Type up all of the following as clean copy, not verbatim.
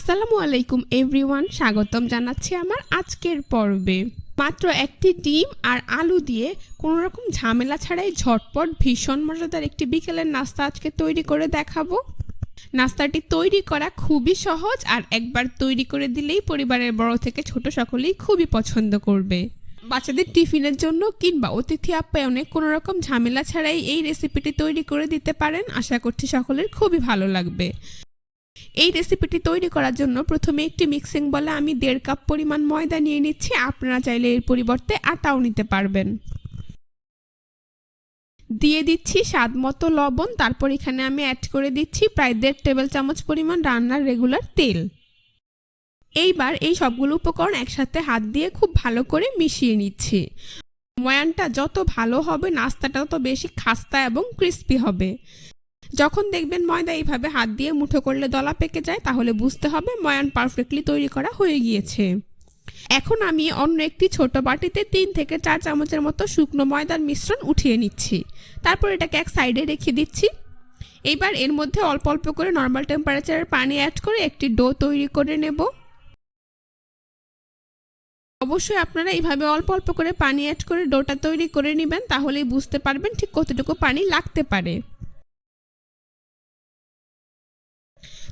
আসসালামু আলাইকুম এভরিওয়ান, স্বাগতম জানাচ্ছি আমার আজকের পর্বে। মাত্র একটি ডিম আর আলু দিয়ে কোনো রকম ঝামেলা ছাড়াই ঝটপট ভীষণ মজাদার একটি বিকেলের নাস্তা আজকে তৈরি করে দেখাবো। নাস্তাটি তৈরি করা খুবই সহজ, আর একবার তৈরি করে দিলেই পরিবারের বড় থেকে ছোট সকলেই খুবই পছন্দ করবে। বাচ্চাদের টিফিনের জন্য কিংবা অতিথি আপ্যায়নে কোনো রকম ঝামেলা ছাড়াই এই রেসিপিটি তৈরি করে দিতে পারেন। আশা করছি সকলের খুবই ভালো লাগবে। এই রেসিপিটি তৈরি করার জন্য প্রথমে একটি মিক্সিং বলে আমি 1.5 কাপ পরিমাণ ময়দা নিয়ে নিচ্ছি। আপনারা চাইলে এর পরিবর্তে আটাও নিতে পারবেন। দিয়ে দিচ্ছি স্বাদ মতো লবণ। তারপর এখানে আমি অ্যাড করে দিচ্ছি প্রায় 1.5 টেবিল চামচ পরিমাণ রান্নার রেগুলার তেল। এইবার এই সবগুলো উপকরণ একসাথে হাত দিয়ে খুব ভালো করে মিশিয়ে নিচ্ছি। ময়ানটা যত ভালো হবে নাস্তাটা তত বেশি খাস্তা এবং ক্রিস্পি হবে। যখন দেখবেন ময়দা এইভাবে হাত দিয়ে মুঠো করলে দলা পেকে যায়, তাহলে বুঝতে হবে ময়ান পারফেক্টলি তৈরি করা হয়ে গিয়েছে। এখন আমি অন্য একটি ছোট বাটিতে 3 থেকে 4 চামচের মতো শুকনো ময়দার মিশ্রণ উঠিয়ে নিচ্ছি। তারপর এটাকে এক সাইডে রেখে দিচ্ছি। এইবার এর মধ্যে অল্প অল্প করে নর্মাল টেম্পারেচারের পানি অ্যাড করে একটি ডো তৈরি করে নেব। অবশ্যই আপনারা এইভাবে অল্প অল্প করে পানি অ্যাড করে ডোটা তৈরি করে নেবেন, তাহলেই বুঝতে পারবেন ঠিক কতটুকু পানি লাগতে পারে।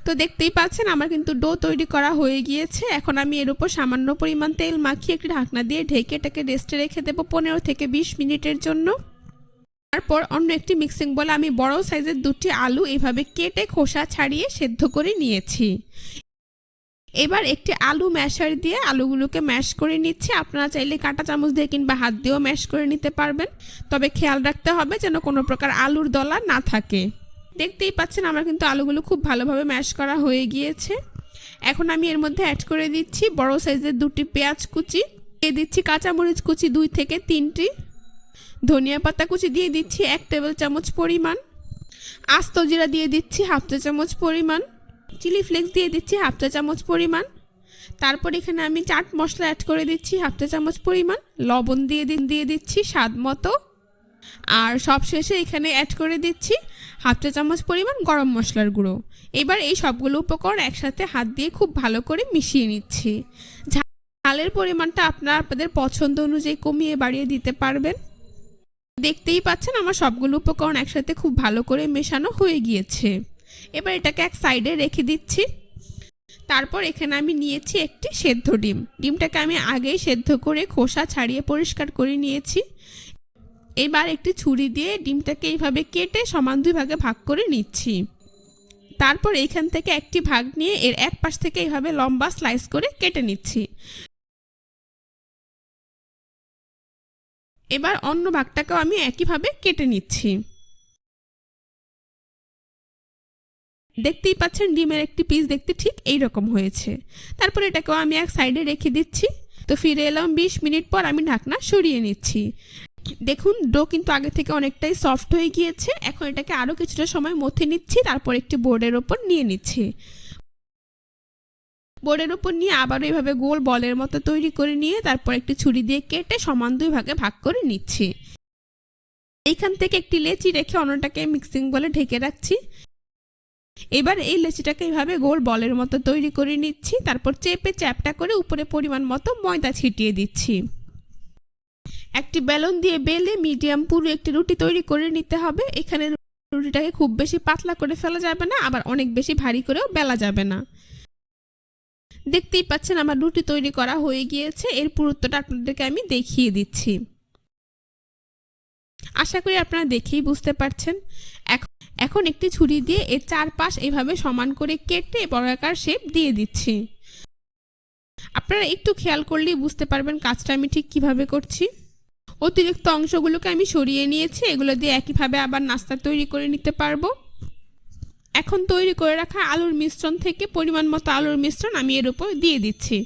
তো দেখতেই পাচ্ছেন আমার কিন্তু ডো তৈরি করা হয়ে গিয়েছে। এখন আমি এর উপর সামান্য পরিমাণ তেল মাখিয়ে একটি ঢাকনা দিয়ে ঢেকে এটাকে রেস্টে রেখে দেবো 15 থেকে 20 মিনিটের জন্য। তারপর অন্য একটি মিক্সিং বলে আমি বড় সাইজের 2টি আলু এইভাবে কেটে খোসা ছাড়িয়ে সেদ্ধ করে নিয়েছি। এবার একটি আলু ম্যাশার দিয়ে আলুগুলোকে ম্যাশ করে নিচ্ছি। আপনারা চাইলে কাঁটা চামচ দিয়ে কিংবা হাত দিয়েও ম্যাশ করে নিতে পারবেন, তবে খেয়াল রাখতে হবে যেন কোনো প্রকার আলুর দলা না থাকে। দেখতেই পাচ্ছেন আমার কিন্তু আলুগুলো খুব ভালোভাবে ম্যাশ করা হয়ে গিয়েছে। এখন আমি এর মধ্যে অ্যাড করে দিচ্ছি বড় সাইজের 2টি পেঁয়াজ কুচি, দিয়ে দিচ্ছি কাঁচামরিচ কুচি 2 থেকে 3টি, ধনিয়া পাতা কুচি দিয়ে দিচ্ছি 1 টেবিল চামচ পরিমাণ, আস্ত জিরা দিয়ে দিচ্ছি 1/2 চা চামচ পরিমাণ, চিলি ফ্লেক্স দিয়ে দিচ্ছি 1/2 চা চামচ পরিমাণ। তারপর এখানে আমি চাট মশলা অ্যাড করে দিচ্ছি 1/2 চা চামচ পরিমাণ, লবণ দিয়ে দিচ্ছি স্বাদ মতো, আর সবশেষে এখানে অ্যাড করে দিচ্ছি 1/2 চা চামচ পরিমাণ গরম মশলার গুঁড়ো। এবার এই সবগুলো উপকরণ একসাথে হাত দিয়ে খুব ভালো করে মিশিয়ে নিচ্ছি। ঝালের পরিমাণটা আপনাদের পছন্দ অনুযায়ী কমিয়ে বাড়িয়ে দিতে পারবেন। দেখতেই পাচ্ছেন আমার সবগুলো উপকরণ একসাথে খুব ভালো করে মেশানো হয়ে গিয়েছে। এবার এটাকে এক সাইডে রেখে দিচ্ছি। তারপর এখানে আমি নিয়েছি একটি সেদ্ধ ডিম। ডিমটাকে আমি আগেই সেদ্ধ করে খোসা ছাড়িয়ে পরিষ্কার করে নিয়েছি। এবার একটি ছুরি দিয়ে ডিমটাকে এইভাবে কেটে সমান 2 ভাগে ভাগ করে নিচ্ছি। তারপর এইখান থেকে একটি ভাগ নিয়ে এর এক পাশ থেকে এইভাবে লম্বা স্লাইস করে কেটে নিচ্ছি। এবার অন্য ভাগটাকেও আমি একইভাবে কেটে নিচ্ছি। দেখতেই পাচ্ছেন ডিমের একটি পিস দেখতে ঠিক এই রকম হয়েছে। তারপর এটাকেও আমি এক সাইডে রেখে দিচ্ছি। তো ফিরে এলাম 20 মিনিট পর। আমি ঢাকনা সরিয়ে নিচ্ছি। দেখুন ডো কিন্তু আগে থেকে অনেকটাই সফট হয়ে গিয়েছে। এখন এটাকে আরও কিছুটা সময় মথে নিচ্ছি। তারপর একটি বোর্ডের ওপর নিয়ে নিচ্ছি। বোর্ডের ওপর নিয়ে আবারও এইভাবে গোল বলের মতো তৈরি করে নিয়ে তারপর একটি ছুরি দিয়ে কেটে সমান 2 ভাগে ভাগ করে নিচ্ছি। এইখান থেকে একটি লেচি রেখে অন্যটাকে মিক্সিং বলে ঢেকে রাখছি। এবার এই লেচিটাকে এইভাবে গোল বলের মতো তৈরি করে নিচ্ছি। তারপর চেপে চ্যাপটা করে উপরে পরিমাণ মতো ময়দা ছিটিয়ে দিচ্ছি। একটি বেলুন দিয়ে বেলে মিডিয়াম পুরো একটি রুটি তৈরি করে নিতে হবে। এখানে রুটিটাকে খুব বেশি পাতলা করে ফেলা যাবে না, আবার অনেক বেশি ভারী করেও বেলা যাবে না। দেখতেই পাচ্ছেন আমার রুটি তৈরি করা হয়ে গিয়েছে। এর পুরুত্বটা আপনাদেরকে আমি দেখিয়ে দিচ্ছি। আশা করি আপনারা দেখেই বুঝতে পারছেন। এখন একটি ছুরি দিয়ে এর চারপাশ এইভাবে সমান করে কেটে বর্গাকার শেপ দিয়ে দিচ্ছি। আপনারা একটু খেয়াল করলেই বুঝতে পারবেন কাজটা আমি ঠিক কিভাবে করছি। অতিরিক্ত অংশগুলোকে আমি সরিয়ে নিয়েছি। এগুলো দিয়ে একইভাবে আবার নাস্তা তৈরি করে নিতে পারবো। এখন তৈরি করে রাখা আলুর মিশ্রণ থেকে পরিমাণ মতো আলুর মিশ্রণ আমি এর উপর দিয়ে দিচ্ছি।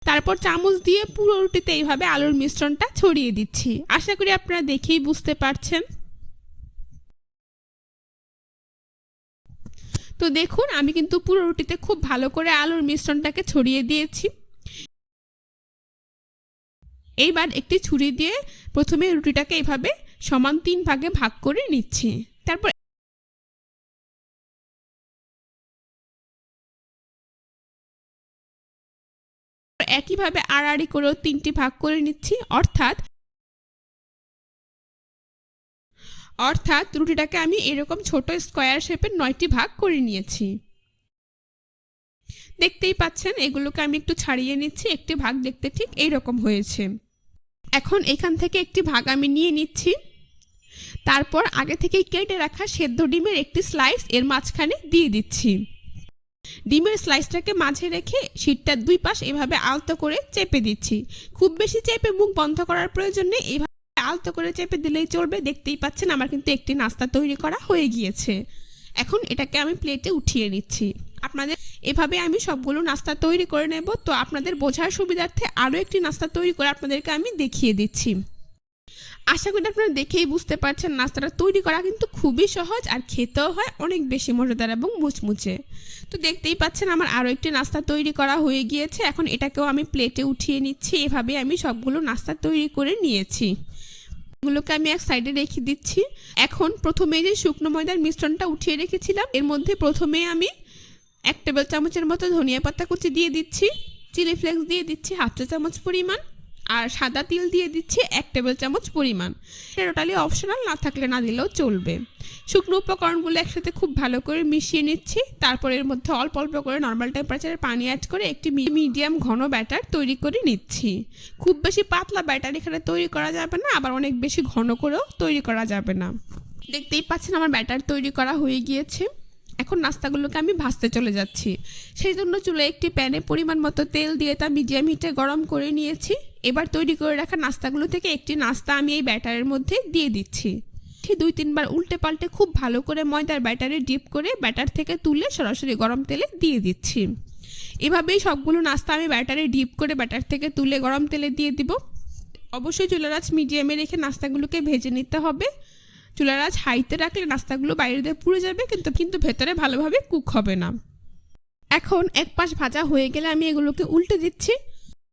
তারপর চামচ দিয়ে পুরো রুটিতে এইভাবে আলুর মিশ্রণটা ছড়িয়ে দিচ্ছি। আশা করি আপনারা দেখেই বুঝতে পারছেন। তো দেখুন আমি কিন্তু পুরো রুটিতে খুব ভালো করে আলুর মিশ্রণটাকে ছড়িয়ে দিয়েছি। এইবার একটি ছুরি দিয়ে প্রথমে রুটিটাকে এইভাবে সমান 3 ভাগে ভাগ করে নিচ্ছি। তারপর একইভাবে আড়াআড়ি করেও 3টি ভাগ করে নিচ্ছি, অর্থাৎ রুটিটাকে আমি এরকম ছোট স্কোয়ার শেপের 9টি ভাগ করে নিয়েছি। দেখতেই পাচ্ছেন এগুলোকে আমি একটু ছাড়িয়ে নিচ্ছি, একটি ভাগ দেখতে ঠিক এইরকম হয়েছে। এখন এখান থেকে একটি ভাগ আমি নিয়ে নিচ্ছি, তারপর আগে থেকে কেটে রাখা সেদ্ধ ডিমের একটি স্লাইস এর মাঝখানে দিয়ে দিচ্ছি। ডিমের স্লাইসটাকে মাঝে রেখে শীটটার 2 পাশ এভাবে আলতো করে চেপে দিচ্ছি। খুব বেশি চেপে মুখ বন্ধ করার প্রয়োজন নেই, এইভাবে আলতো করে চেপে দিলেই চলবে। দেখতেই পাচ্ছেন আমার কিন্তু একটি নাস্তা তৈরি করা হয়ে গিয়েছে। এখন এটাকে আমি প্লেটে উঠিয়ে নিচ্ছি। আপনাদের এভাবে আমি সবগুলো নাস্তা তৈরি করে নেব। তো আপনাদের বোঝার সুবিধার্থে আরও একটি নাস্তা তৈরি করে আপনাদেরকে আমি দেখিয়ে দিচ্ছি। আশা করি আপনারা দেখেই বুঝতে পারছেন নাস্তাটা তৈরি করা কিন্তু খুবই সহজ, আর খেতেও হয় অনেক বেশি মজাদার এবং মুচমুচে। তো দেখতেই পাচ্ছেন আমার আরও একটি নাস্তা তৈরি করা হয়ে গিয়েছে। এখন এটাকেও আমি প্লেটে উঠিয়ে নিচ্ছি। এভাবে আমি সবগুলো নাস্তা তৈরি করে নিয়েছি, এগুলোকে আমি এক সাইডে রেখে দিচ্ছি। এখন প্রথমে যে শুকনো ময়দার মিশ্রণটা উঠিয়ে রেখেছিলাম, এর মধ্যে প্রথমে আমি 1 টেবিল চামচের মতো ধনিয়া পাতা কুচি দিয়ে দিচ্ছি, চিলি ফ্লেক্স দিয়ে দিচ্ছি 1/2 চা চামচ পরিমাণ, আর সাদা তিল দিয়ে দিচ্ছি 1 টেবিল চামচ পরিমাণ। এটা টোটালি অপশনাল, না থাকলে না দিলেও চলবে। শুকনো উপকরণগুলো একসাথে খুব ভালো করে মিশিয়ে নিচ্ছি। তারপর এর মধ্যে অল্প অল্প করে নর্মাল টেম্পারেচারের পানি অ্যাড করে একটি মিডিয়াম ঘন ব্যাটার তৈরি করে নিচ্ছি। খুব বেশি পাতলা ব্যাটার এখানে তৈরি করা যাবে না, আবার অনেক বেশি ঘন করেও তৈরি করা যাবে না। দেখতেই পাচ্ছেন আমার ব্যাটার তৈরি করা হয়ে গিয়েছে। এখন নাস্তাগুলোকে আমি ভাজতে চলে যাচ্ছি। সেই জন্য চুলায় একটি প্যানে পরিমাণ মতো তেল দিয়ে তা মিডিয়াম হিটে গরম করে নিয়েছি। এবার তৈরি করে রাখা নাস্তাগুলো থেকে একটি নাস্তা আমি এই ব্যাটারের মধ্যে দিয়ে দিচ্ছি। 2-3 বার উল্টে পাল্টে খুব ভালো করে ময়দার ব্যাটারে ডিপ করে ব্যাটার থেকে তুলে সরাসরি গরম তেলে দিয়ে দিচ্ছি। এভাবেই সবগুলো নাস্তা আমি ব্যাটারে ডিপ করে ব্যাটার থেকে তুলে গরম তেলে দিয়ে দিব। অবশ্যই চুলার আঁচ মিডিয়ামে রেখে নাস্তাগুলোকে ভেজে নিতে হবে। চুলার আঁচ হাইতে রাখলে নাস্তাগুলো বাইরে দিয়ে পুড়ে যাবে, কিন্তু ভেতরে ভালোভাবে কুক হবে না। এখন এক পাশ ভাজা হয়ে গেলে আমি এগুলোকে উল্টে দিচ্ছি।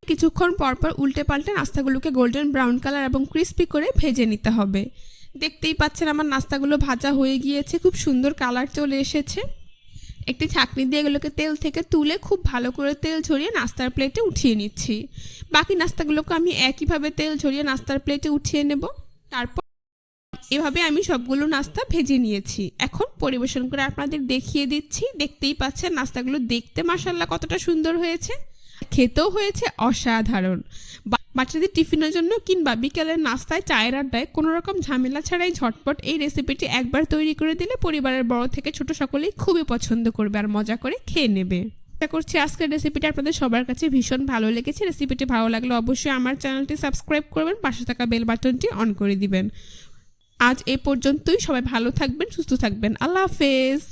কিছুক্ষণ পরপর উল্টে পাল্টে নাস্তাগুলোকে গোল্ডেন ব্রাউন কালার এবং ক্রিস্পি করে ভেজে নিতে হবে। দেখতেই পাচ্ছেন আমার নাস্তাগুলো ভাজা হয়ে গিয়েছে, খুব সুন্দর কালার চলে এসেছে। একটি ছাঁকনি দিয়ে এগুলোকে তেল থেকে তুলে খুব ভালো করে তেল ঝরিয়ে নাস্তার প্লেটে উঠিয়ে নিচ্ছি। বাকি নাস্তাগুলোকে আমি একইভাবে তেল ঝরিয়ে নাস্তার প্লেটে উঠিয়ে নেব। তারপর এভাবে আমি সবগুলো নাস্তা ভেজে নিয়েছি। এখন পরিবেশন করে আপনাদের দেখিয়ে দিচ্ছি। দেখতেই পাচ্ছেন নাস্তাগুলো দেখতে মাশাআল্লাহ কতটা সুন্দর হয়েছে, খেতেও হয়েছে অসাধারণ। বাচ্চাদের টিফিনের জন্য কিংবা বিকেলের নাস্তায়, চায়ের আড্ডায় কোনো রকম ঝামেলা ছাড়াই ঝটপট এই রেসিপিটি একবার তৈরি করে দিলে পরিবারের বড় থেকে ছোট সকলেই খুবই পছন্দ করবে আর মজা করে খেয়ে নেবে। আশা করছি আজকের রেসিপিটা আপনাদের সবার কাছে ভীষণ ভালো লেগেছে। রেসিপিটি ভালো লাগলে অবশ্যই আমার চ্যানেলটি সাবস্ক্রাইব করবেন, পাশে থাকা বেল বাটনটি অন করে দিবেন। আজ এ পর্যন্তই। সবাই ভালো থাকবেন, সুস্থ থাকবেন। আল্লাহ হাফেজ।